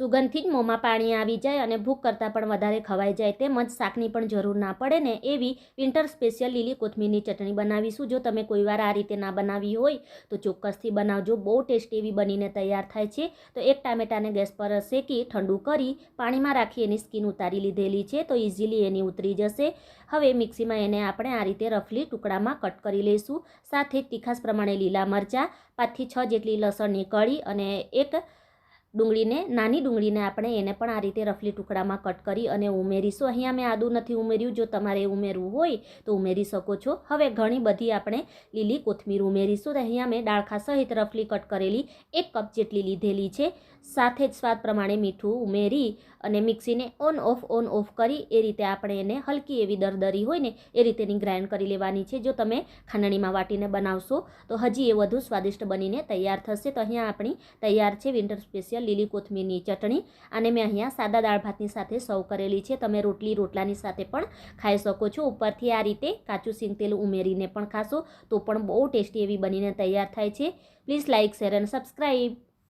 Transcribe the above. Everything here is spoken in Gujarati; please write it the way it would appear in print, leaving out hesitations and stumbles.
સુગંધથી જ મોંમાં પાણી આવી જાય અને ભૂખ કરતાં પણ વધારે ખવાઈ જાય, તેમજ શાકની પણ જરૂર ના પડે ને એવી વિન્ટર સ્પેશિયલ લીલી કોથમીરની ચટણી બનાવીશું. જો તમે કોઈવાર આ રીતે ના બનાવી હોય તો ચોક્કસથી બનાવજો. બહુ ટેસ્ટી એવી બનીને તૈયાર થાય છે. તો એક ટામેટાને ગેસ પર શેકી ઠંડુ કરી પાણીમાં રાખી એની સ્કીન ઉતારી લીધેલી છે, તો ઇઝીલી એની ઉતરી જશે. હવે મિક્સીમાં એને આપણે આ રીતે રફલી ટુકડામાં કટ કરી લઈશું. સાથે જ તીખાસ પ્રમાણે લીલા મરચાં, 5 થી 6 જેટલી લસણની કળી અને એક નાની ડુંગળીને આપણે એને પણ આ રીતે રફલી ટુકડામાં કટ કરી અને ઉમેરીશું. અહીંયા મેં આદું નથી ઉમેર્યું, જો તમારે ઉમેરવું હોય તો ઉમેરી શકો છો. હવે ઘણી બધી આપણે લીલી કોથમીર ઉમેરીશું. તો અહીંયા મેં ડાળખા સહિત રફલી કટ કરેલી 1 કપ જેટલી લીધેલી છે. સાથે જ સ્વાદ પ્રમાણે મીઠું ઉમેરી અને મિક્સીને ઓન ઓફ કરી એ રીતે આપણે એને હલકી એવી દરદરી હોય ને એ રીતેની ગ્રાઇન્ડ કરી લેવાની છે. જો તમે ખાંડણીમાં વાટીને બનાવશો તો હજી એ વધુ સ્વાદિષ્ટ બનીને તૈયાર થશે. તો અહીંયા આપણી તૈયાર છે વિન્ટર સ્પેશિયલ લીલી કોથમીરની ચટણી. અને મેં અહીંયા સાદા દાળ ભાતની સાથે સર્વ કરેલી છે. તમે રોટલાની સાથે પણ ખાઈ શકો છો. ઉપરથી આ રીતે કાચું સિંગ તેલ ઉમેરીને પણ ખાશો તો પણ બહુ ટેસ્ટી એવી બનીને તૈયાર થાય છે. પ્લીઝ લાઇક, શેર અને સબસ્ક્રાઈબ.